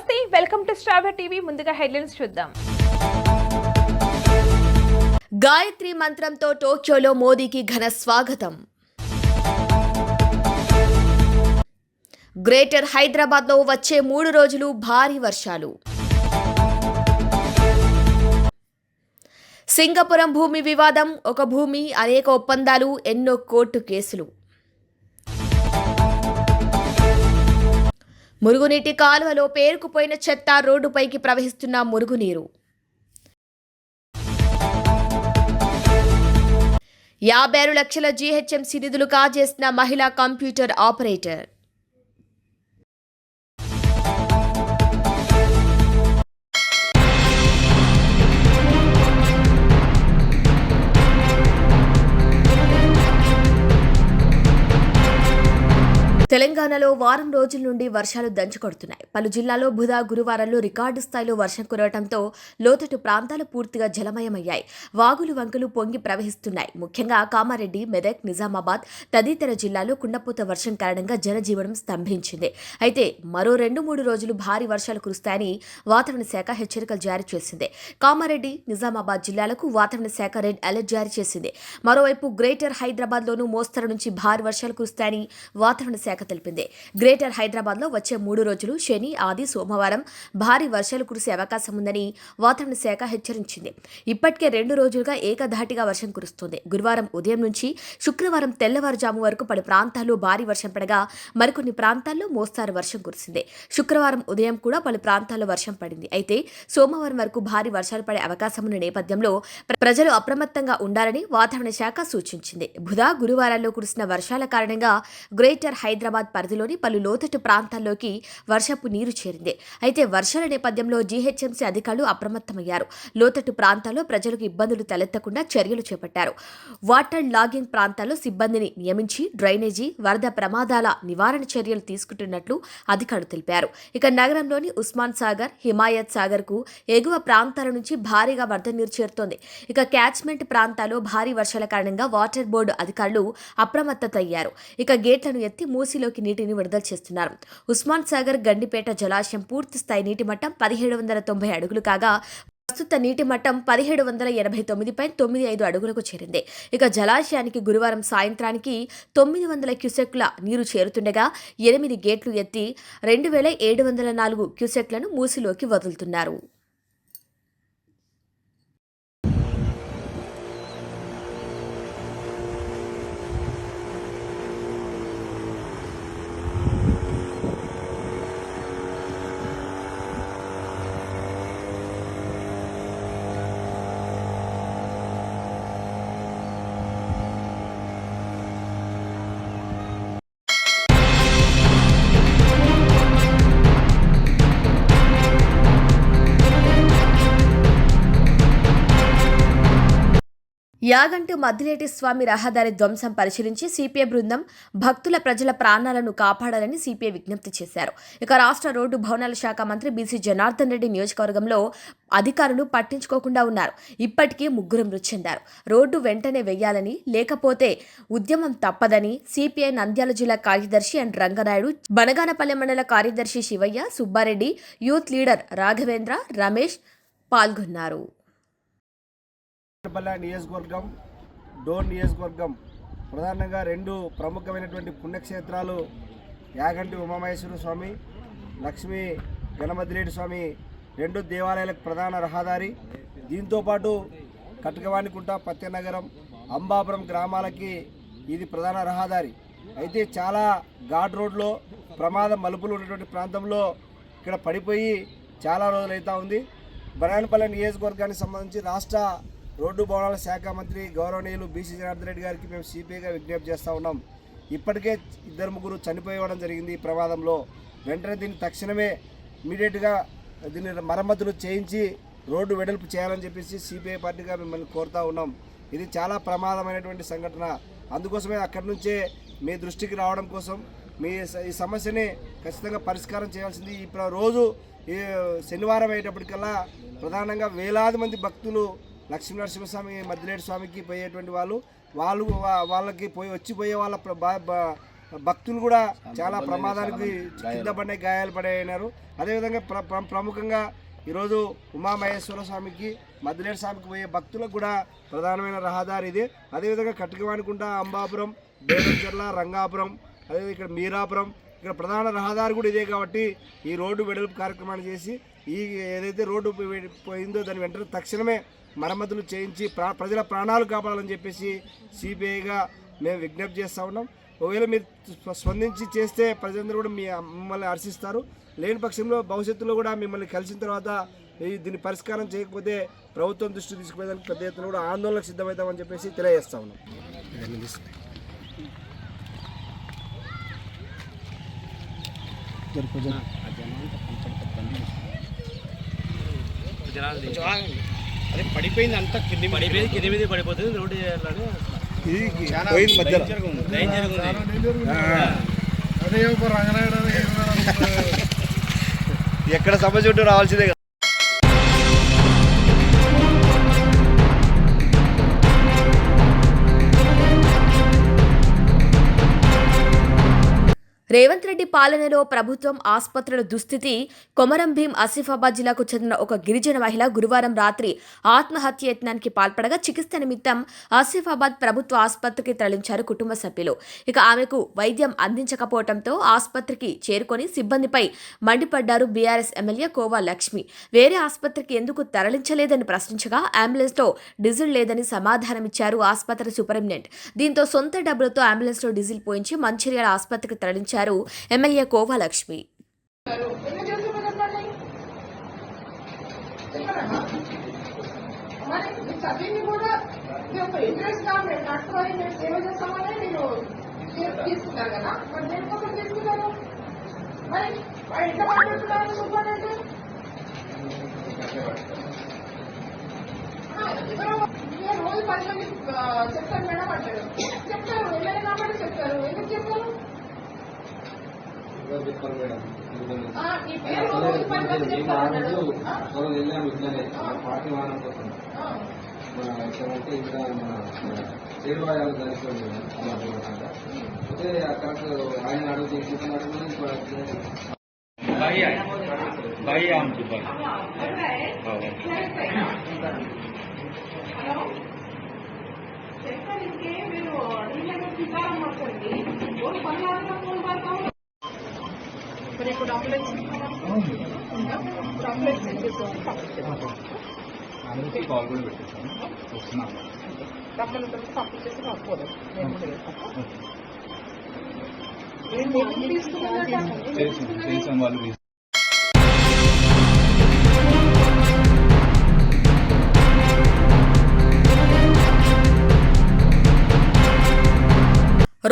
నమస్తే, welcome to star TV. ముందుగా headlines చూద్దాం. గాయత్రి మంత్రంతో టోక్యోలో మోదీకి ఘన స్వాగతం. గ్రేటర్ హైదరాబాద్లో వచ్చే 3 రోజులు భారీ వర్షాలు. సింగపురం భూమి వివాదం, ఒక భూమి అనేక ఒప్పందాలు, ఎన్నో కోర్టు కేసులు. మురుగునీటి కాలువలో పేరుకుపోయిన చెత్త, రోడ్డుపైకి ప్రవహిస్తున్న మురుగునీరు. 56 లక్షల జీహెచ్ఎంసీ నిధులు కాజేసిన మహిళా కంప్యూటర్ ఆపరేటర్. తెలంగాణలో వారం రోజుల నుండి వర్షాలు దంచుకొడుతున్నాయి. పలు జిల్లాల్లో బుధ, గురువారంలో రికార్డు స్థాయిలో వర్షం కురవడంతో లోతట్టు ప్రాంతాలు పూర్తిగా జలమయమయ్యాయి. వాగులు వంకలు పొంగి ప్రవహిస్తున్నాయి. ముఖ్యంగా కామారెడ్డి, మెదక్, నిజామాబాద్ తదితర జిల్లాల్లో కుండపోత వర్షం కారణంగా జనజీవనం స్తంభించింది. అయితే మరో 2-3 రోజులు భారీ వర్షాలు కురుస్తాయని వాతావరణ శాఖ హెచ్చరికలు జారీ చేసింది. కామారెడ్డి, నిజామాబాద్ జిల్లాలకు వాతావరణ శాఖ రెడ్ అలర్ట్ జారీ చేసింది. మరోవైపు గ్రేటర్ హైదరాబాద్లోనూ మోస్తరు నుంచి భారీ వర్షాలు కురుస్తాయని వాతావరణ శాఖ తెలిపింది. గ్రేటర్ హైదరాబాద్లో వచ్చే 3 రోజులు శని, ఆది, సోమవారం భారీ వర్షాలు కురిసే అవకాశం ఉందని వాతావరణ శాఖ హెచ్చరించింది. ఇప్పటికే 2 రోజులుగా ఏకధాటిగా వర్షం కురుస్తోంది. గురువారం ఉదయం నుంచి శుక్రవారం తెల్లవారుజాము వరకు పలు ప్రాంతాల్లో భారీ వర్షం పడగా మరికొన్ని ప్రాంతాల్లో మోస్తారు వర్షం కురిసింది. శుక్రవారం ఉదయం కూడా పలు ప్రాంతాల్లో వర్షం పడింది. అయితే సోమవారం వరకు భారీ వర్షాలు పడే అవకాశం ఉన్న నేపథ్యంలో ప్రజలు అప్రమత్తంగా ఉండాలని వాతావరణ శాఖ సూచించింది. బుధ, గురువారాల్లో కురిసిన వర్షాల కారణంగా గ్రేటర్ హైదరాబాద్ పరిధిలోని పలు లోతట్టు ప్రాంతాల్లోకి వర్షపు నీరు చేరింది. అయితే వర్షాల నేపథ్యంలో జీహెచ్ఎంసీ అధికారులు అప్రమత్తమయ్యారు. లోతట్టు ప్రాంతాల్లో ప్రజలకు ఇబ్బందులు తలెత్తకుండా చర్యలు చేపట్టారు. వాటర్ లాగింగ్ ప్రాంతాల్లో సిబ్బందిని నియమించి డ్రైనేజీ, వరద ప్రమాదాల నివారణ చర్యలు తీసుకుంటున్నట్లు అధికారులు తెలిపారు. ఇక నగరంలోని ఉస్మాన్ సాగర్, హిమాయత్ సాగర్ కు ఎగువ ప్రాంతాల నుంచి భారీగా వరద నీరు చేరుతోంది. ఇక క్యాచ్మెంట్ ప్రాంతాల్లో భారీ వర్షాల కారణంగా వాటర్ బోర్డు అధికారులు అప్రమత్తత అయ్యారు. ఇక గేట్లను ఎత్తి మూసిలోకి నీటిని విడుదల చేస్తున్నారు. ఉస్మాన్ సాగర్, గండిపేట జలాశయం పూర్తి స్థాయి నీటి మట్టం 1790 అడుగులు కాగా ప్రస్తుత నీటి మట్టం 1789.95 అడుగులకు చేరింది. ఇక జలాశయానికి గురువారం సాయంత్రానికి 900 క్యూసెక్ల నీరు చేరుతుండగా 8 గేట్లు ఎత్తి 2704 క్యూసెక్లను మూసిలోకి వదులుతున్నారు. యాగంటి మద్దిలేటి స్వామి రహదారి ధ్వంసం పరిశీలించి సిపిఐ బృందం భక్తుల, ప్రజల ప్రాణాలను కాపాడాలని సిపిఐ విజ్ఞప్తి చేశారు. ఇక రాష్ట్ర రోడ్డు భవనాల శాఖ మంత్రి బీసీ జనార్దన్ రెడ్డి నియోజకవర్గంలో అధికారులు పట్టించుకోకుండా ఉన్నారు. ఇప్పటికీ 3 మృతి చెందారు. రోడ్డు వెంటనే వెయ్యాలని, లేకపోతే ఉద్యమం తప్పదని సిపిఐ నంద్యాల జిల్లా కార్యదర్శి ఎన్ రంగనాయుడు, బనగానపల్లె మండల కార్యదర్శి శివయ్య, సుబ్బారెడ్డి, యూత్ లీడర్ రాఘవేంద్ర, రమేష్ పాల్గొన్నారు. నియోజకవర్గం, డోన్ నియోజకవర్గం ప్రధానంగా 2 ప్రముఖమైనటువంటి పుణ్యక్షేత్రాలు యాగంటి ఉమామహేశ్వర స్వామి, లక్ష్మీ గణమద్దిలేటి స్వామి 2 దేవాలయాలకు ప్రధాన రహదారి. దీంతోపాటు కటకవాణికుంట, పత్యనగరం, అంబాపురం గ్రామాలకి ఇది ప్రధాన రహదారి. అయితే చాలా ఘాట్ రోడ్లో ప్రమాద మలుపులు ఉన్నటువంటి ప్రాంతంలో ఇక్కడ పడిపోయి చాలా రోజులు అవుతా ఉంది. బనగానపల్లె నియోజకవర్గానికి సంబంధించి రాష్ట్ర రోడ్డు భవనాల శాఖ మంత్రి గౌరవనీయులు బీసీ జనార్దన్ రెడ్డి గారికి మేము సిపిఐగా విజ్ఞప్తి చేస్తూ ఉన్నాం. ఇప్పటికే 2-3 చనిపోవడం జరిగింది ఈ ప్రమాదంలో. వెంటనే దీన్ని తక్షణమే ఇమీడియట్గా దీన్ని మరమ్మతులు చేయించి రోడ్డు వెడల్పు చేయాలని చెప్పేసి సిపిఐ పార్టీగా మిమ్మల్ని కోరుతూ ఉన్నాం. ఇది చాలా ప్రమాదమైనటువంటి సంఘటన. అందుకోసమే అక్కడి నుంచే మీ దృష్టికి రావడం కోసం ఈ సమస్యని ఖచ్చితంగా పరిష్కారం చేయాల్సింది. రోజు ఈ శనివారం అయ్యేటప్పటికల్లా ప్రధానంగా వేలాది మంది భక్తులు లక్ష్మీనరసింహస్వామి, మద్దిలేటి స్వామికి పోయేటువంటి వాళ్ళకి వచ్చిపోయే వాళ్ళ భక్తులు కూడా చాలా ప్రమాదానికి కింద పడే గాయాలు పడైనారు. అదేవిధంగా ప్రముఖంగా ఈరోజు ఉమామహేశ్వర స్వామికి మద్దిలేరు స్వామికి పోయే భక్తులకు కూడా ప్రధానమైన రహదారి ఇది. అదేవిధంగా కట్టికవానికుంట, అంబాపురం, బేదంచెర్ల, రంగాపురం, అదేవిధంగా ఇక్కడ మీరాపురం, ఇక్కడ ప్రధాన రహదారి కూడా ఇదే. కాబట్టి ఈ రోడ్డు వెడల్పు కార్యక్రమాన్ని చేసి ఈ ఏదైతే రోడ్డు పోయిందో దాని వెంటనే తక్షణమే మరమ్మతులు చేయించి ప్రజల ప్రాణాలు కాపాడాలని చెప్పేసి సిబిఐగా మేము విజ్ఞప్తి చేస్తూ ఉన్నాం. ఒకవేళ మీరు స్పందించి చేస్తే ప్రజలందరూ కూడా మిమ్మల్ని హర్షిస్తారు. లేని పక్షంలో భవిష్యత్తులో కూడా మిమ్మల్ని కలిసిన తర్వాత దీన్ని పరిష్కారం చేయకపోతే ప్రభుత్వం దృష్టి తీసుకుపోయేదానికి పెద్ద ఎత్తున కూడా ఆందోళనకు సిద్ధమవుతామని చెప్పేసి తెలియజేస్తా ఉన్నాం. అదే పడిపోయింది, అంతా కింది మీద పడిపోతుంది. రోడ్డు చేయాలని ఎక్కడ సభ చుట్టూ రావాల్సిందే. రేవంత్ రెడ్డి పాలనలో ప్రభుత్వం ఆసుపత్రుల దుస్థితి. కొమరం భీం ఆసిఫాబాద్ జిల్లాకు చెందిన ఒక గిరిజన మహిళ గురువారం రాత్రి ఆత్మహత్య యత్నానికి పాల్పడగా చికిత్స నిమిత్తం ఆసిఫాబాద్ ప్రభుత్వ ఆసుపత్రికి తరలించారు కుటుంబ సభ్యులు. ఇక ఆమెకు వైద్యం అందించకపోవడంతో ఆసుపత్రికి చేరుకొని సిబ్బందిపై మండిపడ్డారు బీఆర్ఎస్ ఎమ్మెల్యే కోవా లక్ష్మి. వేరే ఆసుపత్రికి ఎందుకు తరలించలేదని ప్రశ్నించగా అంబులెన్స్లో డీజిల్ లేదని సమాధానమిచ్చారు ఆసుపత్రి సూపరింటెండెంట్. దీంతో సొంత డబ్బులతో అంబులెన్స్లో డీజిల్ పోయించి మంచిర్యాల ఆసుపత్రికి తరలించారు ఎమ్మెల్యే కోవా లక్ష్మి. రోజు 10 మంది చెప్తారు మేడం అంటారు, చెప్తారు ఎమ్మెల్యే కాబట్టి చెప్తారు. ఎందుకు చెప్తారు? ఈ పేరు రోజు 10 మంది చెప్తారు. పార్టీ వాహనం కోసం అంటే ఇంకా మన చేరువాయాలు జరుగుతుంది. అయితే అక్కడ ఆయన అడుగు తీసుకున్నాడు. హలో చెప్తారు. ఇంకే మీరు సీతారాం వస్తుంది రోజు 10 ఫోన్ పడతాం. మరి ఇప్పుడు అంబులెన్స్ కాల్ కూడా పెట్టేస్తాను. వస్తున్నాను. డబ్బులు సపోర్ట్ చేసి రాకపోదు చేసాం వాళ్ళు.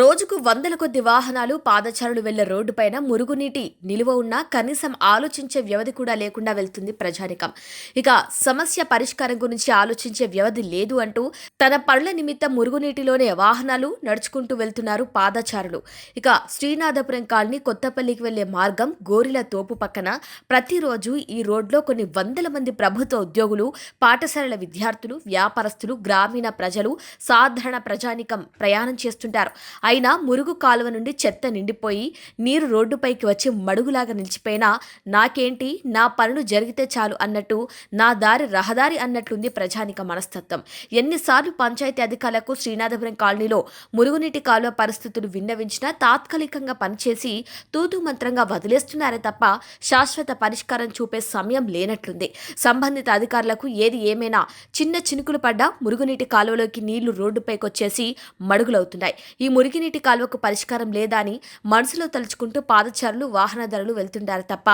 రోజుకు వందల కొద్ది వాహనాలు పాదచారులు వెళ్లే రోడ్డుపైన మురుగునీటి నిలువ ఉన్నా కనీసం ఆలోచించే వ్యవధి కూడా లేకుండా వెళ్తుంది ప్రజానికం. ఇక సమస్య పరిష్కారం గురించి ఆలోచించే వ్యవధి లేదు అంటూ తన పనుల నిమిత్తం మురుగునీటిలోనే వాహనాలు నడుచుకుంటూ వెళ్తున్నారు పాదచారులు. ఇక శ్రీనాథపురం కాలనీ కొత్తపల్లికి వెళ్లే మార్గం గోరిల తోపు పక్కన ప్రతిరోజు ఈ రోడ్లో కొన్ని వందల మంది ప్రభుత్వ ఉద్యోగులు, పాఠశాలల విద్యార్థులు, వ్యాపారస్తులు, గ్రామీణ ప్రజలు, సాధారణ ప్రజానికం ప్రయాణం చేస్తుంటారు. అయినా మురుగు కాలువ నుండి చెత్త నిండిపోయి నీరు రోడ్డుపైకి వచ్చి మడుగులాగా నిలిచిపోయినా నాకేంటి, నా పనులు జరిగితే చాలు అన్నట్టు, నా దారి రహదారి అన్నట్లుంది ప్రజానిక మనస్తత్వం. ఎన్నిసార్లు పంచాయతీ అధికారులకు శ్రీనాథపురం కాలనీలో మురుగునీటి కాలువ పరిస్థితులు విన్నవించినా తాత్కాలికంగా పనిచేసి తూతు మంత్రంగా వదిలేస్తున్నారే తప్ప శాశ్వత పరిష్కారం చూపే సమయం లేనట్లుంది. సంబంధిత అధికారులకు ఏది ఏమైనా చిన్న చినుకులు పడ్డా మురుగునీటి కాలువలోకి నీళ్లు రోడ్డుపైకి వచ్చేసి మడుగులవుతున్నాయి. ఈ మురికినీటి కాలువకు పరిష్కారం లేదా అని మనసులో తలుచుకుంటూ పాదచారులు, వాహనదారులు వెళ్తుంటారు తప్ప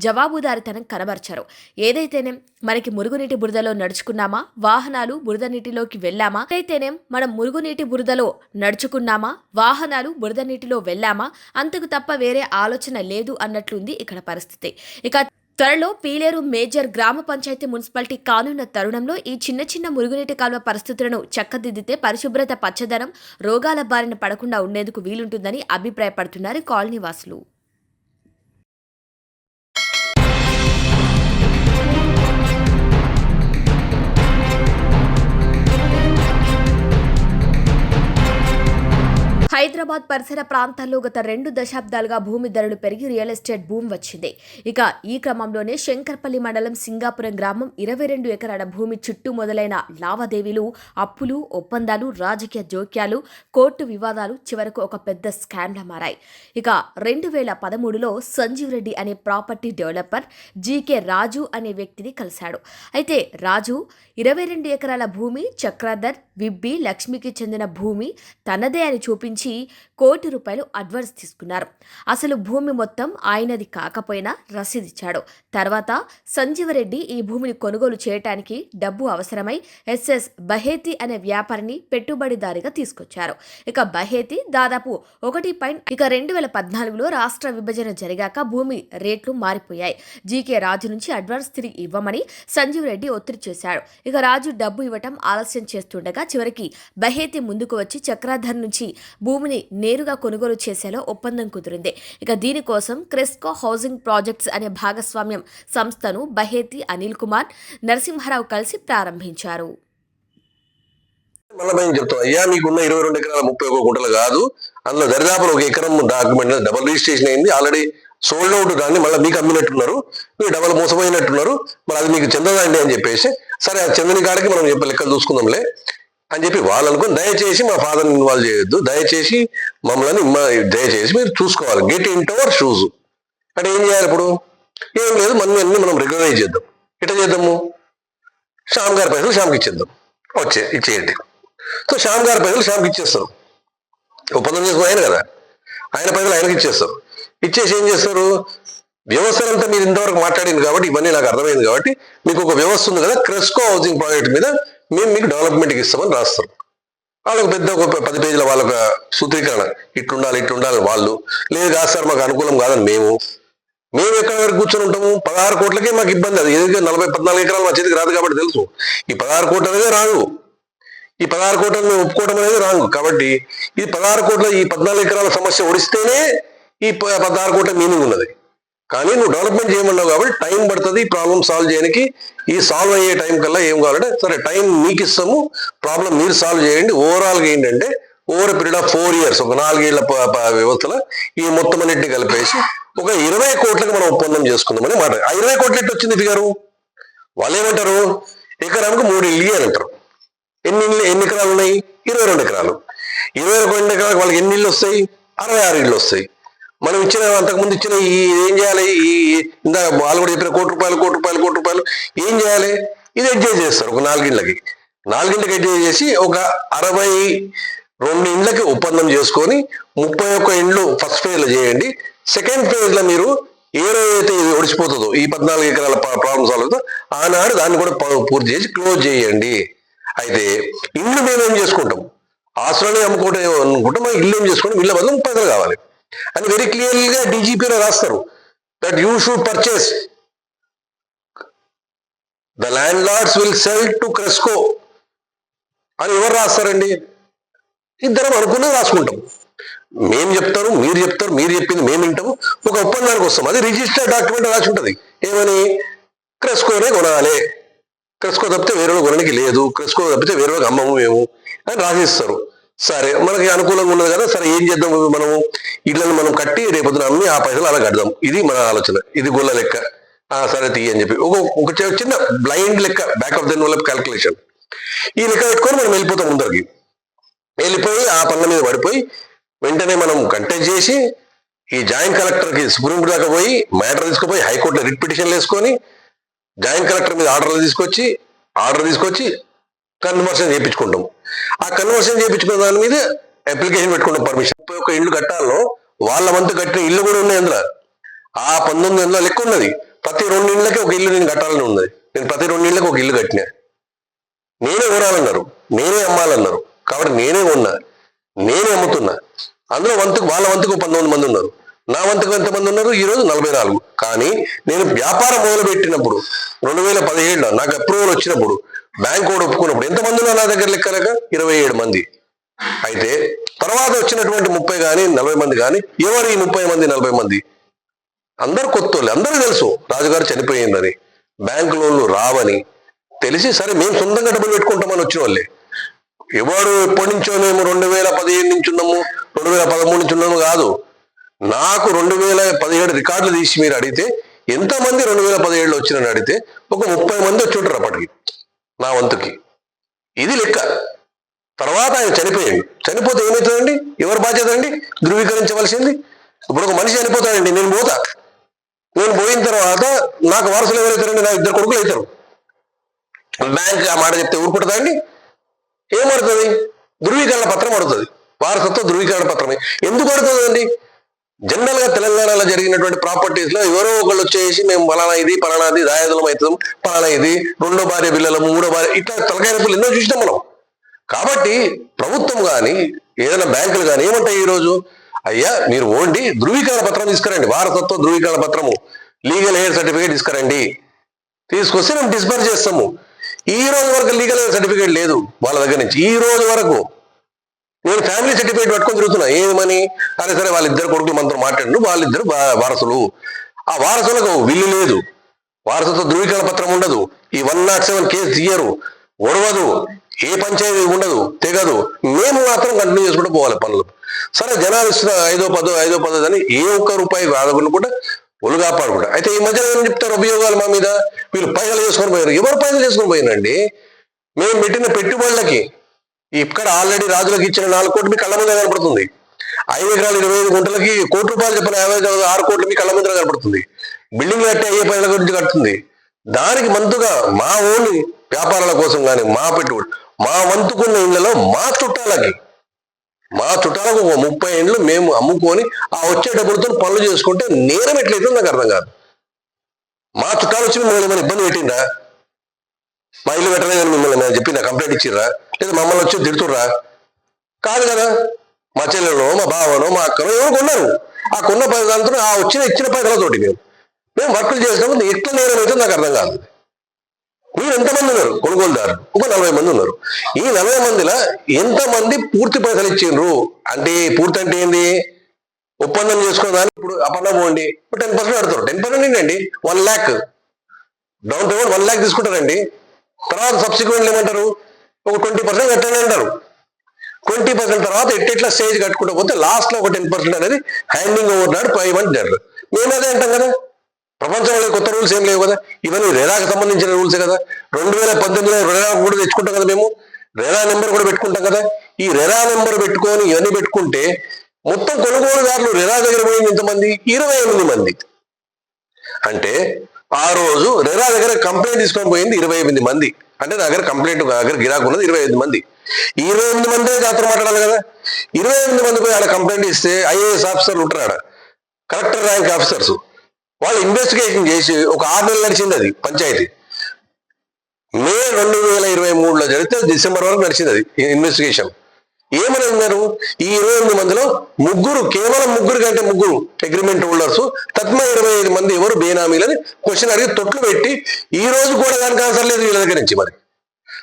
జవాబుదారితనం కనబరచరు. ఏదైతేనేం మనకి మురుగునీటి బురదలో నడుచుకున్నామా, వాహనాలు బురద నీటిలోకి వెళ్ళామా, ఏదైతేనేం మనం మురుగునీటి బురదలో నడుచుకున్నామా, వాహనాలు బురద నీటిలో వెళ్ళామా, అంతకు తప్ప వేరే ఆలోచన లేదు అన్నట్లుంది ఇక్కడ పరిస్థితి. ఇక త్వరలో పీలేరు మేజర్ గ్రామ పంచాయతీ మున్సిపాలిటీ కానున్న తరుణంలో ఈ చిన్న చిన్న మురుగునీటి కాలువ పరిస్థితులను చక్కదిద్దితే పరిశుభ్రత, పచ్చదనం, రోగాల బారిన పడకుండా ఉండేందుకు వీలుంటుందని అభిప్రాయపడుతున్నారు కాలనీ వాసులు. హైదరాబాద్ పరిసర ప్రాంతాల్లో గత 2 దశాబ్దాలుగా భూమి ధరలు పెరిగి రియల్ ఎస్టేట్ బూమ్ వచ్చింది. ఇక ఈ క్రమంలోనే శంకర్పల్లి మండలం సింగాపురం గ్రామం 22 ఎకరాల భూమి చుట్టూ మొదలైన లావాదేవీలు, అప్పులు, ఒప్పందాలు, రాజకీయ జోక్యాలు, కోర్టు వివాదాలు చివరకు ఒక పెద్ద స్కామ్లా మారాయి. ఇక 2013లో సంజీవ్ రెడ్డి అనే ప్రాపర్టీ డెవలపర్ జీకే రాజు అనే వ్యక్తిని కలిశాడు. అయితే రాజు 22 ఎకరాల భూమి చక్రధర్, విబ్బి, లక్ష్మికి చెందిన భూమి తనదే అని చూపించి ₹1 కోటి అడ్వాన్స్ తీసుకున్నారు. అసలు భూమి మొత్తం ఆయనది కాకపోయినా రసీదిచ్చాడు. తర్వాత సంజీవరెడ్డి ఈ భూమిని కొనుగోలు చేయడానికి డబ్బు అవసరమై ఎస్ఎస్ బహేతి అనే వ్యాపారిని పెట్టుబడిదారిగా తీసుకొచ్చారు. ఇక బహేతి దాదాపు 2014లో రాష్ట్ర విభజన జరిగాక భూమి రేట్లు మారిపోయాయి. జీకే రాజు నుంచి అడ్వాన్స్ తిరిగి ఇవ్వమని సంజీవ్ రెడ్డి ఒత్తిడి చేశాడు. ఇక రాజు డబ్బు ఇవ్వటం ఆలస్యం చేస్తుండగా చివరికి బహేతి ముందుకు వచ్చి చక్రాధర్ నుంచి భూమిని నేరుగా కొనుగోలు చేసేలా ఒప్పందం కుదిరింది. ఇక దీనికోసం క్రెస్కో హౌసింగ్ ప్రాజెక్ట్స్ అనే భాగస్వామ్యం సంస్థను బహేతి, అనిల్ కుమార్, నరసింహారావు కలిసి ప్రారంభించారు. మళ్ళీ మేము చెప్తాం, అయ్యా మీకున్న 22 ఎకరాల 31 గుంటలు కాదు, అందులో దరిదాపులు 1 ఎకరం డాక్యుమెంట్ డబుల్ రిజిస్ట్రేషన్ అయింది, ఆల్రెడీ సోల్డ్ అవుట్, దాన్ని మళ్ళీ మీకు అమ్మినట్టున్నారు, మీరు డబల్ మోసపోయినట్టున్నారు, మరి అది మీకు చెందదండి అని చెప్పేసి, సరే అది చెందని కాడికి మనం లెక్కలు చూసుకుందాంలే అని చెప్పి వాళ్ళు అనుకుని, దయచేసి మా ఫాదర్ని ఇన్వాల్వ్ చేయొద్దు, దయచేసి మమ్మల్ని దయచేసి మీరు చూసుకోవాలి, get in to our shoes అంటే ఏం చేయాలి? ఇప్పుడు ఏం లేదు, అన్ని మనం రెగ్యులరైజ్ చేద్దాం. ఎట్లా చేద్దాము? శ్యామ్ గారి పైసలు శ్యామ్కి ఇచ్చేద్దాం, ఇచ్చేయండి. సో శ్యామ్ గారి పైసలు శ్యామ్కి ఇచ్చేస్తారు, ఒప్పందం చేసుకుని ఆయన కదా, ఆయన పైసలు ఆయనకి ఇచ్చేస్తారు. ఇచ్చేసి ఏం చేస్తారు? వ్యవస్థలంతా మీరు ఇంతవరకు మాట్లాడింది కాబట్టి ఇవన్నీ నాకు అర్థమైంది కాబట్టి మీకు ఒక వ్యవస్థ ఉంది కదా, క్రెస్కో హౌసింగ్ ప్రాజెక్ట్ మీద మేము మీకు డెవలప్మెంట్కి ఇస్తామని రాస్తారు. వాళ్ళకు పెద్ద ఒక 10 పేజీల వాళ్ళొక సూత్రీకరణ, ఇట్లుండాలి వాళ్ళు, లేదు కాదు సార్ మాకు అనుకూలం కాదని మేము ఎక్కడి వరకు కూర్చొని ఉంటాము? 16 కోట్లకే మాకు ఇబ్బంది. అది ఏదైతే 14 ఎకరాలు మా చేతికి రాదు కాబట్టి తెలుసు, ఈ 16 కోట్లు అనేది రాదు, ఈ 16 కోట్లను మేము ఒప్పుకోవడం అనేది రాదు. కాబట్టి ఈ 16 కోట్ల ఈ 14 ఎకరాల సమస్య ఒడిస్తేనే ఈ 16 కోట్ల మీనింగ్ ఉన్నది. కానీ నువ్వు డెవలప్మెంట్ చేయమన్నావు కాబట్టి టైం పడుతుంది ప్రాబ్లం సాల్వ్ చేయడానికి. ఈ సాల్వ్ అయ్యే టైం కల్లా ఏం కావాలంటే, సరే టైం మీకు ఇస్తాము, ప్రాబ్లం మీరు సాల్వ్ చేయండి. ఓవరాల్గా ఏంటంటే ఓవర్ పీరియడ్ ఆఫ్ 4 years, ఒక 4 ఏళ్ల వ్యవస్థలో ఈ మొత్తం అన్నింటినీ కలిపేసి ఒక 20 కోట్లకు మనం ఒప్పందం చేసుకుందామని మాట. ఆ 20 కోట్లు ఎట్టు వచ్చింది ఫిగరు? వాళ్ళు ఏమంటారు? ఎకరానికి 3 ఇల్లు అని అంటారు. ఎన్ని ఎకరాలు ఉన్నాయి? 22 ఎకరాలు. 22 ఎకరాలకు వాళ్ళకి ఎన్ని ఇళ్ళు వస్తాయి? 66 ఇళ్ళు వస్తాయి. మనం ఇచ్చిన అంతకుముందు ఇచ్చిన ఈ ఏం చేయాలి? ఈ ఇందా వాళ్ళు కూడా చెప్పిన ₹1 కోటి ఏం చేయాలి? ఇది అడ్జస్ట్ చేస్తారు. ఒక 4 ఇండ్లకి అడ్జస్ట్ చేసి ఒక 62 ఇండ్లకి ఒప్పందం చేసుకొని 31 ఇండ్లు ఫస్ట్ ఫేజ్ లో చేయండి. సెకండ్ ఫేజ్ లో మీరు ఏదైతే ఇది ఒడిచిపోతుందో ఈ 14 ఎకరాల ప్రాబ్లం సాల్వ్ అవుతుందో ఆనాడు దాన్ని కూడా పూర్తి చేసి క్లోజ్ చేయండి. అయితే ఇల్లు మేమేం చేసుకుంటాం? ఆస్తులనే అమ్ముకోవడం అనుకుంటాం, మా ఇల్లు ఏం చేసుకుంటాం? ఇళ్ళ బదులు 30 కావాలి అని వెరీ క్లియర్గా డీజీపీలో రాస్తారు. That you should purchase, the landlords will sell to క్రెస్కో అని ఎవరు రాస్తారండి? ఇద్దరం అనుకున్నది రాసుకుంటాం. మేము చెప్తారు, మీరు చెప్తారు, మీరు చెప్పింది మేము వింటాము, ఒక ఒప్పందానికి వస్తాం. అది రిజిస్టర్డ్ డాక్యుమెంట్ రాసి ఉంటుంది. ఏమని? క్రెస్కోనే కొనాలి, క్రెస్కో తప్పితే వేరే కొనడానికి లేదు, క్రెస్కో తప్పితే వేరే అమ్మము మేము అని రాసిస్తారు. సరే మనకి అనుకూలంగా ఉన్నది కదా, సరే ఏం చేద్దాం? మనము ఇళ్ళని మనం కట్టి రేపొద్దున అమ్మి ఆ పైసలు అలా కడదాం. ఇది మన ఆలోచన, ఇది గొల్ల లెక్క. సరే తీయ అని చెప్పి ఒక చిన్న బ్లైండ్ లెక్క, back of the envelope calculation, ఈ లెక్క పెట్టుకొని మనం వెళ్ళిపోతాం. ముందరికి వెళ్ళిపోయి ఆ పనుల మీద పడిపోయి వెంటనే మనం కంటెస్ట్ చేసి ఈ జాయింట్ కలెక్టర్కి సుప్రీంకోర్టు దాకా పోయి మ్యాటర్ తీసుకుపోయి హైకోర్టులో రిట్ పిటిషన్లు వేసుకొని జాయింట్ కలెక్టర్ మీద ఆర్డర్ తీసుకొచ్చి కన్వర్షన్ చేయించుకుంటాం. ఆ కన్వర్షన్ చేయించుకున్న దాని మీద అప్లికేషన్ పెట్టుకుంటాం పర్మిషన్. 31 ఇల్లు కట్టాలో వాళ్ళ వంతు కట్టిన ఇల్లు కూడా ఉన్నాయి అందులో. ఆ 19 అందులో లెక్క ఉన్నది. ప్రతి 2 ఇళ్ళకి ఒక ఇల్లు నేను కట్టాలని ఉన్నది. నేను ప్రతి 2 ఇళ్ళకి ఒక ఇల్లు కట్టినా. నేనే కొనాలన్నారు, నేనే అమ్మాలన్నారు, కాబట్టి నేనే కొన్నా, నేనే అమ్ముతున్నా. అందులో వాళ్ళ వంతుకు 19 మంది ఉన్నారు, నా వంతుకు ఎంతమంది ఉన్నారు? ఈరోజు 44. కానీ నేను వ్యాపారం మొదలుపెట్టినప్పుడు 2017లో నాకు అప్రూవల్ వచ్చినప్పుడు బ్యాంక్ కూడా ఒప్పుకున్నప్పుడు ఎంతమంది ఉన్నారు నా దగ్గర లెక్కలేక? 27 మంది. అయితే తర్వాత వచ్చినటువంటి 30 కానీ 40 మంది కానీ ఎవరు ఈ 30 మంది 40 మంది? అందరు కొత్త వాళ్ళు, అందరూ తెలుసు రాజుగారు చనిపోయిందని, బ్యాంకు లోన్లు రావని తెలిసి సరే మేము సొంతంగా డబ్బులు పెట్టుకుంటామని వచ్చిన వాళ్ళే. ఎవడు ఎప్పటి నుంచో మేము 2015 నుంచి ఉన్నాము, 2013 నుంచి ఉన్నాను కాదు. నాకు 2017 రికార్డులు తీసి మీరు అడిగితే ఎంతమంది 2017లో వచ్చినని అడిగితే ఒక 30 మంది వచ్చి ఉంటారు అప్పటికి నా వంతుకి. ఇది లెక్క. తర్వాత ఆయన చనిపోయాడు. చనిపోతే ఏమవుతుందండి? ఎవరు బాధ్యత అండి ధృవీకరించవలసింది? ఇప్పుడు ఒక మనిషి చనిపోతాడండి, నేను పోతా. నేను పోయిన తర్వాత నాకు వారసులు ఎవరైతారండి? నా 2 కొడుకులు అవుతారు. బ్యాంక్ ఆ మాట చెప్తే ఊరుకుంటుందా అండి? ఏమడుతుంది? ధృవీకరణ పత్రం అడుగుతుంది. వారసత్వ ధృవీకరణ పత్రమే. ఎందుకు అడుగుతుందండి? జనరల్ గా తెలంగాణలో జరిగినటువంటి ప్రాపర్టీస్ లో ఎవరో ఒకళ్ళు వచ్చేసి మేము పలానా ఇది పలానాది దాయాదులం అవుతాం, పలానా ఇది 2వ భార్య పిల్లలు 3వ భార్య ఇట్లా తలకాయ నొప్పులు ఎన్నో చూసినాం మనం. కాబట్టి ప్రభుత్వం కానీ ఏదైనా బ్యాంకులు కానీ ఏమంటాయి ఈరోజు? అయ్యా మీరు ఓన్లీ ధృవీకరణ పత్రం తీసుకురండి, వారసత్వ ధృవీకరణ పత్రము, లీగల్ హెయిర్ సర్టిఫికేట్ తీసుకురండి, తీసుకొస్తే మేము డిస్బర్స్ చేస్తాము. ఈ రోజు వరకు లీగల్ హెయిర్ సర్టిఫికేట్ లేదు వాళ్ళ దగ్గర నుంచి. ఈ రోజు వరకు నేను ఫ్యామిలీ సర్టిఫికేట్ పట్టుకొని తిరుగుతున్నా. ఏమని? అరే సరే వాళ్ళిద్దరు కొడుకులు మనతో మాట్లాడు, వాళ్ళిద్దరు వారసులు. ఆ వారసులకు విల్లు లేదు, వారసత్వ ధృవీకరణ పత్రం ఉండదు, ఈ 107 కేసు తీయరు, ఒడవదు, ఏ పంచాయతీ ఉండదు, తెగదు. మేము మాత్రం కంటిన్యూ చేసుకుంటూ పోవాలి పనులు. సరే జనాలు ఇస్తున్న 5-10 అని ఏ ఒక్క రూపాయి రాదనుకుంటే ఒళ్ళు కాపాడుకుంటా. అయితే ఈ మధ్యలో ఏం చెప్తారు అభియోగాలు మా మీద? వీళ్ళు పైసలు చేసుకొని పోయారు. ఎవరు పైసలు చేసుకొని పోయినండి? మేము పెట్టిన పెట్టుబడులకి ఇక్కడ ఆల్రెడీ రాజులకు ఇచ్చిన 4 కోట్లు మీ కళ్ళ ముందు కనపడుతుంది. 5 ఎకరాలు 25 గుంటలకి ₹1 కోటి చెప్పిన 6 కోట్లు మీ కళ్ళ ముందు కనపడుతుంది. బిల్డింగ్ కట్టే అయ్యే పైసల గురించి కడుతుంది. దానికి మంతుగా మా ఓన్లీ వ్యాపారాల కోసం కానీ మా పెట్టుబడి మా వంతుకున్న ఇళ్లలో మా చుట్టాలకు ఒక 30 ఇండ్లు మేము అమ్ముకొని ఆ వచ్చే డబ్బులతో పనులు చేసుకుంటే నేరం ఎట్లయితే నాకు అర్థం కాదు. మా చుట్టాలు వచ్చి మిమ్మల్ని ఏమైనా ఇబ్బంది పెట్టిందా? మా ఇల్లు పెట్టలేదని మిమ్మల్ని నేను చెప్పిన కంప్లైంట్ ఇచ్చిర్రా? లేదా మమ్మల్ని వచ్చి తిడుతుర్రా? కాదు కదా. మా చెల్లెలో మా బావనో మా అక్కనో ఎవరు కొన్నారు. ఆ కొన్న పైసలతో ఆ ఇచ్చిన పైసలతోటి మేము వర్కులు చేసినప్పుడు ఎట్లా నేరం అయితే నాకు అర్థం కాదు. మీరు ఎంతమంది ఉన్నారు కొనుగోలుదారు? ఒక 40 మంది ఉన్నారు. ఈ 40 మందిలో ఎంతమంది పూర్తి పైసలు ఇచ్చిండ్రు? అంటే పూర్తి అంటే ఏంది? ఒప్పందం చేసుకున్న దాన్ని ఇప్పుడు అపన్నా పోండి 10% కడతారు. 10% ఏంటండి? 1 lakh డౌన్ పేమెంట్ 1 lakh తీసుకుంటారండి. తర్వాత సబ్సిక్వెంట్లు ఏమంటారు? ఒక 20% కట్టండి అంటారు. 20% తర్వాత ఎట్లా స్టేజ్ కట్టుకుంటూ పోతే లాస్ట్ లో ఒక 10% అనేది హ్యాండింగ్ ఓవర్ నాడు పేమెంట్ జరగదు. మేము అదే అంటాం కదా. ప్రపంచంలో కొత్త రూల్స్ ఏం లేవు కదా. ఇవన్నీ రెరాకు సంబంధించిన రూల్సే కదా. 2018లో రెరా కూడా తెచ్చుకుంటాం కదా. మేము రెరా నెంబర్ కూడా పెట్టుకుంటాం కదా. ఈ రెరా నెంబర్ పెట్టుకొని ఇవన్నీ పెట్టుకుంటే మొత్తం కొనుగోలుదారులు రెరా దగ్గర పోయింది ఎంతమంది? 28 మంది. అంటే ఆ రోజు రెరా దగ్గర కంప్లైంట్ తీసుకొని పోయింది 28 మంది. అంటే నా దగ్గర కంప్లైంట్ దగ్గర గిరాకు ఉన్నది 28 మంది. 28 మందే జాతర మాట్లాడాలి కదా. 28 మంది పోయి ఆడ కంప్లైంట్ ఇస్తే ఐఏఎస్ ఆఫీసర్లు ఉంటారు, ఆడ కలెక్టర్ ర్యాంక్ ఆఫీసర్స్, వాళ్ళు ఇన్వెస్టిగేషన్ చేసి ఒక 6 నెలలు నడిచింది అది పంచాయతీ. మే 2023లో జరిగితే డిసెంబర్ వరకు నడిచింది అది ఇన్వెస్టిగేషన్. ఏమని అన్నారు? ఈ 28 మందిలో కేవలం ముగ్గురు కంటే ముగ్గురు అగ్రిమెంట్ హోల్డర్స్, తత్మ 25 మంది ఎవరు బేనామీలని క్వశ్చన్ అడిగి తొట్లు పెట్టి ఈ రోజు కూడా దానికి ఆన్సర్ లేదు వీళ్ళ దగ్గర నుంచి. మరి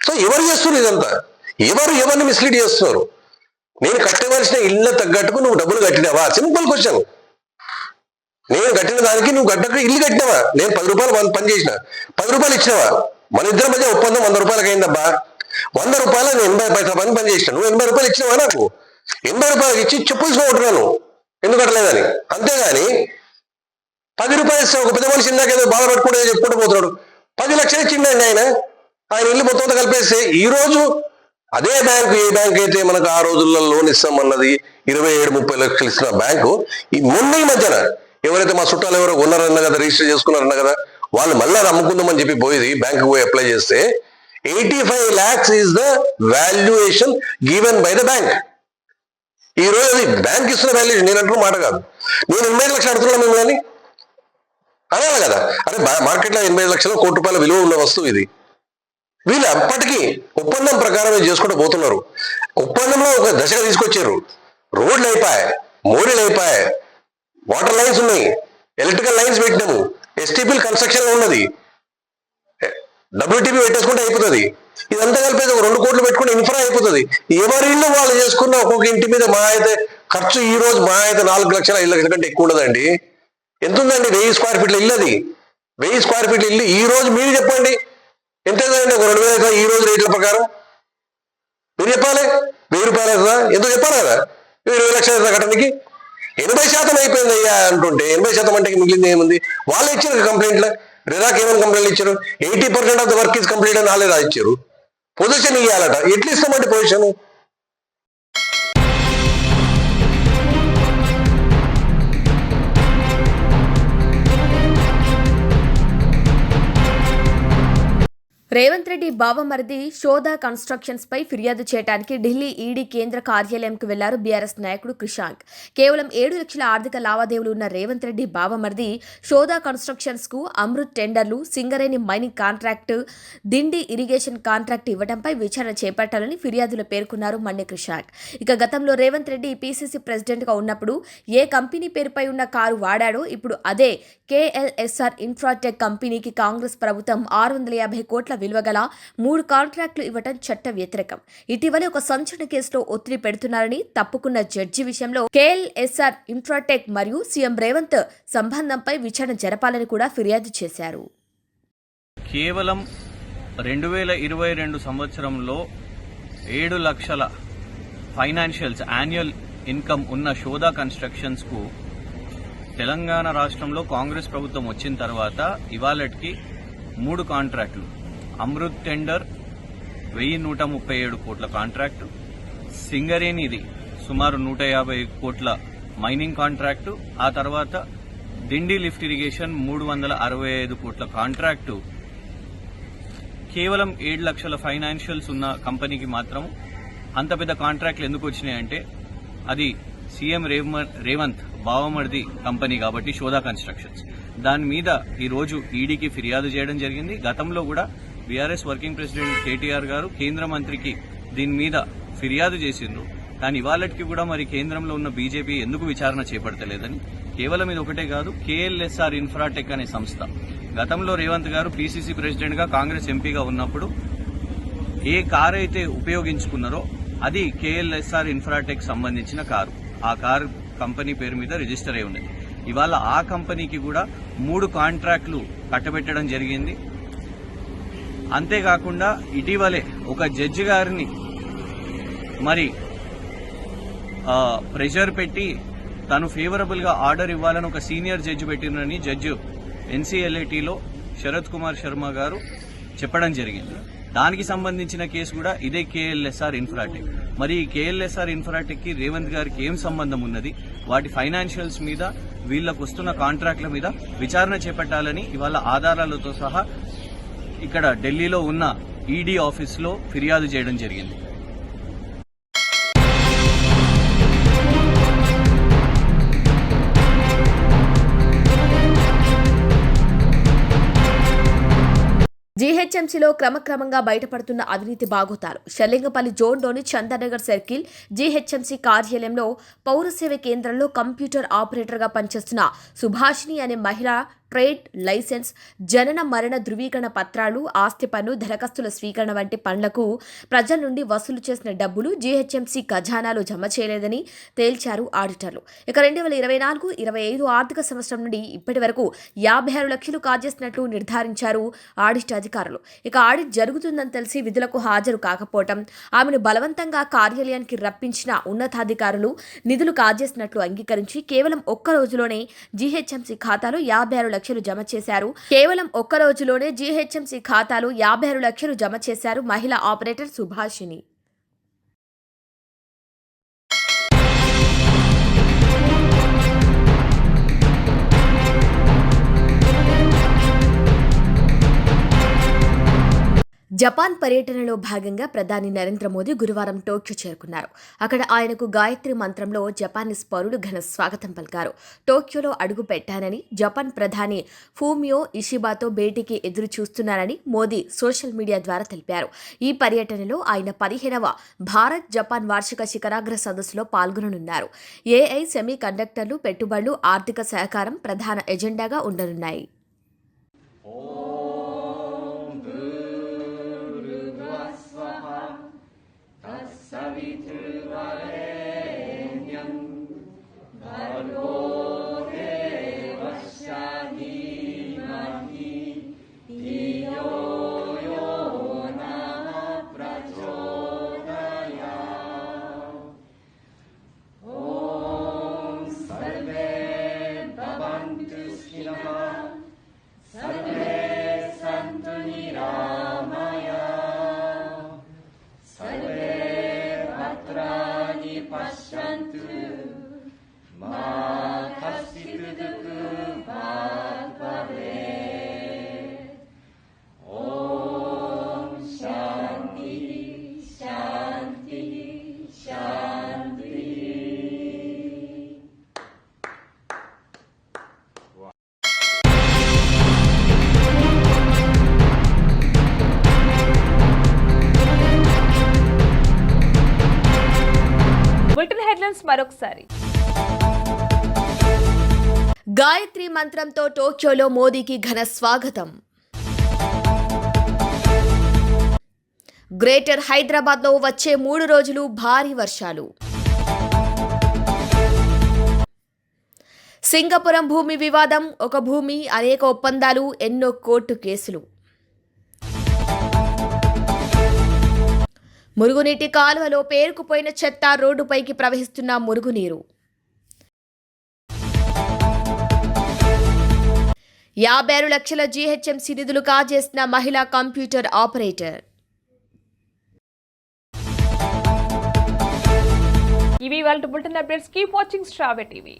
సో ఎవరు చేస్తున్నారు ఇదంతా? ఎవరిని మిస్లీడ్ చేస్తున్నారు? నేను కట్టవలసిన ఇళ్ళ తగ్గట్టుకు నువ్వు డబ్బులు కట్టినావా? Simple question. నేను కట్టిన దానికి నువ్వు గడ్డకు ఇల్లు కట్టినావా? నేను 10 రూపాయలు పని చేసిన, 10 రూపాయలు ఇచ్చినావా? మన ఇద్దరి మధ్య ఒప్పందం 100 రూపాయలకి అయిందబ్బా. 100 రూపాయలు నేను 80 పైసల పని చేసిన, నువ్వు 80 రూపాయలు ఇచ్చినావా? నాకు 80 రూపాయలకి ఇచ్చి చెప్పులుసుకోవట్న్నాను ఎందుకు కట్టలేదని. అంతేగాని 10 రూపాయలు ఇస్తే ఒక పెద్ద మనిషి ఇందాక ఏదో బాధపడుకుంటే చెప్పుకుంటూ పోతున్నాడు. 10 లక్షలు ఇచ్చిండండి ఆయన ఇల్లు మొత్తం కలిపేస్తే ఈ రోజు అదే బ్యాంకు, ఏ బ్యాంక్ అయితే మనకు ఆ రోజుల్లో లోన్ ఇస్తామన్నది 27-30 లక్షలు ఇస్తున్న బ్యాంకు ఈ మధ్యన ఎవరైతే మా చుట్టాలు ఎవరో ఉన్నారన్న కదా, రిజిస్టర్ చేసుకున్నారన్న కదా, వాళ్ళు మళ్ళీ అమ్ముకుందామని చెప్పి పోయి బ్యాంకు పోయి అప్లై చేస్తే 85 lakhs is the valuation given by the bank. ఈ రోజు అది బ్యాంక్ ఇస్తున్న వాల్యుయేషన్. నేను అంటున్న మాట కాదు. నేను 85 లక్షలు అడుగుతున్నా మిమ్మల్ని అనాలి కదా. అరే మార్కెట్లో 85 లక్షల ₹1 కోటి విలువ ఉన్న వస్తువు ఇది. వీళ్ళు అప్పటికీ ఒప్పందం ప్రకారం చేసుకుంటూ పోతున్నారు. ఒప్పందంలో ఒక దశగా తీసుకొచ్చారు. రోడ్లు అయిపోయాయి, మోరీలు అయిపోయాయి, వాటర్ లైన్స్ ఉన్నాయి, ఎలక్ట్రికల్ లైన్స్ పెట్టినాము, ఎస్టీపీలు కన్స్ట్రక్షన్ ఉన్నది, WTP పెట్టేసుకుంటే అయిపోతుంది. ఇదంతా కలిపేది ఒక 2 కోట్లు పెట్టుకుంటే ఇన్ఫ్రా అయిపోతుంది. ఎవరి ఇల్లు వాళ్ళు చేసుకున్న ఒక్కొక్క ఇంటి మీద మా అయితే ఖర్చు ఈ రోజు మా అయితే 4 లక్షల 5 లక్షల కంటే ఎక్కువ ఉండదండి. ఎంత ఉందండి? 1000 స్క్వేర్ ఫీట్ల ఇల్లు. అది 1000 స్క్వేర్ ఫీట్ల ఇల్లు ఈ రోజు మీరు చెప్పండి ఎంత అవుతుందండి? ఒక 2000 అవుతుందా ఈ రోజు రేట్ల ప్రకారం? మీరు చెప్పాలి. 1000 రూపాయలు అవుతుందా? ఎంతో చెప్పాలి కదా. 20 లక్షల కట్టడానికి 80% అయిపోయింది అయ్యా అంటుంటే 80% అంటే మిగిలింది ఏముంది? వాళ్ళు ఇచ్చారు కంప్లైంట్లు. రిరాక్ ఏమైనా కంప్లైంట్లు ఇచ్చారు? 80% of the work is complete అని వాళ్ళే ఇచ్చారు. పొజిషన్ ఇవ్వాలట. ఎట్లా ఇస్తామంటే పొజిషన్? రేవంత్ రెడ్డి బావమరిది షోదా కన్స్ట్రక్షన్స్ పై ఫిర్యాదు చేయడానికి ఢిల్లీ ఈడీ కేంద్ర కార్యాలయంకు వెళ్లారు బీఆర్ఎస్ నాయకుడు క్రిషాంక్. కేవలం 7 లక్షల ఆర్థిక లావాదేవీలు ఉన్న రేవంత్ రెడ్డి బావమరిది షోదా కన్స్ట్రక్షన్స్ కు అమృత్ టెండర్లు, Singareni mining contract, Dindi irrigation contract ఇవ్వడంపై విచారణ చేపట్టాలని ఫిర్యాదులో పేర్కొన్నారు మన్య క్రిషాంక్. ఇక గతంలో రేవంత్ రెడ్డి పీసీసీ ప్రెసిడెంట్ గా ఉన్నప్పుడు ఏ కంపెనీ పేరుపై ఉన్న కారు వాడాడో ఇప్పుడు అదే కేఎల్ఎస్ఆర్ ఇన్ఫ్రాటెక్ కంపెనీకి కాంగ్రెస్ ప్రభుత్వం 650 కోట్ల విలువ గల 3 కాంట్రాక్టులు ఇవ్వడం చట్ట వ్యతిరేకం. ఇటీవలే ఒక సంచలన కేసులో ఒత్తిడి పెడుతున్నారని తప్పుకున్న జడ్జి విషయంలో కేఎల్ఎస్ఆర్ ఇన్ఫ్రాటెక్ మరియు సీఎం రేవంత్ సంబంధంపై విచారణ జరపాలని కూడా ఫిర్యాదు చేశారు. కేవలం 2022 సంవత్సరంలో 7 లక్షల ఫైనాన్షియల్స్ యాన్యువల్ ఇన్కమ్ ఉన్న షోదా కన్స్ట్రక్షన్స్ కు తెలంగాణ రాష్ట్రంలో కాంగ్రెస్ ప్రభుత్వం వచ్చిన తర్వాత ఇవాళకి 3 కాంట్రాక్టులు, అమృత్ టెండర్ 1137 కోట్ల కాంట్రాక్టు, సింగరేణిది సుమారు 150 కోట్ల మైనింగ్ కాంట్రాక్టు, ఆ తర్వాత దిండి లిఫ్ట్ ఇరిగేషన్ 365 కోట్ల కాంట్రాక్టు కేవలం 7 లక్షల ఫైనాన్షియల్స్ ఉన్న కంపెనీకి మాత్రం అంత పెద్ద కాంట్రాక్ట్లు ఎందుకు వచ్చినాయంటే అది సీఎం రేవంత్ బావమర్ది కంపెనీ కాబట్టి షోదా కన్స్ట్రక్షన్స్. దాని మీద ఈ రోజు ఈడీకి ఫిర్యాదు చేయడం జరిగింది. గతంలో కూడా బీఆర్ఎస్ వర్కింగ్ ప్రెసిడెంట్ కేటీఆర్ గారు కేంద్ర మంత్రికి దీని మీద ఫిర్యాదు చేసిండ్రు. కానీ ఇవాళకి కూడా మరి కేంద్రంలో ఉన్న బీజేపీ ఎందుకు విచారణ చేపడతలేదని, కేవలం ఇది ఒకటే కాదు, కేఎల్ఎస్ఆర్ ఇన్ఫ్రాటెక్ అనే సంస్థ గతంలో రేవంత్ గారు పీసీసీ ప్రెసిడెంట్ గా కాంగ్రెస్ ఎంపీగా ఉన్నప్పుడు ఏ కారు అయితే ఉపయోగించుకున్నారో అది కేఎల్ఎస్ఆర్ ఇన్ఫ్రాటెక్ సంబంధించిన కారు. ఆ కారు కంపెనీ పేరు మీద రిజిస్టర్ అయి ఉన్నది. ఇవాళ ఆ కంపెనీకి కూడా 3 కాంట్రాక్టులు కట్టబెట్టడం జరిగింది. అంతేకాకుండా ఇటీవలే ఒక జడ్జి గారిని మరి ప్రెషర్ పెట్టి తను ఫేవరబుల్ గా ఆర్డర్ ఇవ్వాలని ఒక సీనియర్ జడ్జి పెట్టినని జడ్జి ఎన్సీఎల్ఏటీలో శరత్ కుమార్ శర్మ గారు చెప్పడం జరిగింది. దానికి సంబంధించిన కేసు కూడా ఇదే కేఎల్ఎస్ఆర్ ఇన్ఫ్రాటెక్. మరి ఈ కేఎల్ఎస్ఆర్ ఇన్ఫ్రాటెక్ కి రేవంత్ గారికి ఏం సంబంధం ఉన్నది? వాటి ఫైనాన్షియల్స్ మీద, వీళ్లకు వస్తున్న కాంట్రాక్ట్ల మీద విచారణ చేపట్టాలని ఇవాళ ఆధారాలతో సహా ఇక్కడ ఢిల్లీలో ఉన్న ఈడీ ఆఫీసులో ఫిర్యాదు చేయడం జరిగింది. జీహెచ్ఎంసీలో క్రమక్రమంగా బయటపడుతున్న అవినీతి బాగోతాలు. షెల్లింగపల్లి జోన్లోని చందనగర్ సర్కిల్ జీహెచ్ఎంసీ కార్యాలయంలో పౌరసేవ కేంద్రంలో కంప్యూటర్ ఆపరేటర్గా పనిచేస్తున్న సుభాషిణి అనే మహిళ ట్రేడ్ లైసెన్స్, జనన మరణ ధృవీకరణ పత్రాలు, ఆస్తి పన్ను, దరఖాస్తుల స్వీకరణ వంటి పనులకు ప్రజల నుండి వసూలు చేసిన డబ్బులు జీహెచ్ఎంసీ ఖజానాలో జమ చేయలేదని తేల్చారు ఆడిటర్లు. ఇక 2024-25 ఆర్థిక సంవత్సరం నుండి ఇప్పటి వరకు 56 లక్షలు కాజేసినట్లు నిర్ధారించారు ఆడిట్ అధికారులు. ఇక ఆడిట్ జరుగుతుందని తెలిసి విధులకు హాజరు కాకపోవడం, ఆమెను బలవంతంగా కార్యాలయానికి రప్పించిన ఉన్నతాధికారులు నిధులు కాజేసినట్లు అంగీకరించి కేవలం ఒక్క రోజులోనే జీహెచ్ఎంసీ ఖాతాలో 56 లక్షలు జమ చేశారు. కేవలం ఒక్క రోజులోనే జీహెచ్ఎంసీ ఖాతాలో 56 లక్షలు జమ చేశారు మహిళా ఆపరేటర్ సుభాషిణి. జపాన్ పర్యటనలో భాగంగా ప్రధాని నరేంద్ర మోదీ గురువారం టోక్యో చేరుకున్నారు. అక్కడ ఆయనకు గాయత్రి మంత్రంలో జపానీస్ పౌరులు ఘన స్వాగతం పలికారు. టోక్యోలో అడుగు పెట్టానని, జపాన్ ప్రధాని ఫూమియో ఇషిబాతో భేటీకి ఎదురు చూస్తున్నారని మోదీ సోషల్ మీడియా ద్వారా తెలిపారు. ఈ పర్యటనలో ఆయన 15వ భారత్ జపాన్ వార్షిక శిఖరాగ్ర సదస్సులో పాల్గొననున్నారు. ఏఐ, సెమీ కండక్టర్లు, పెట్టుబడులు, ఆర్థిక సహకారం ప్రధాన ఎజెండాగా ఉండనున్నాయి. మరొకసారి. గాయత్రి మంత్రంతో టోక్యోలో మోదీకి ఘన స్వాగతం. గ్రేటర్ హైదరాబాద్లో వచ్చే 3 రోజులు భారీ వర్షాలు. సింగపురం భూమి వివాదం, ఒక భూమి అనేక ఒప్పందాలు, ఎన్నో కోర్టు కేసులు. మురుగునీటి కాలువలో పేరుకుపోయిన చెత్త, రోడ్డుపైకి ప్రవహిస్తున్న మురుగునీరు. 56 లక్షల జీహెచ్ఎంసీ నిధులు కాజేసిన మహిళా కంప్యూటర్ ఆపరేటర్. ఇవి వాళ్ళ బులెటిన్ అప్డేట్స్. కీప్ వాచింగ్ స్ట్రాబె టీవీ.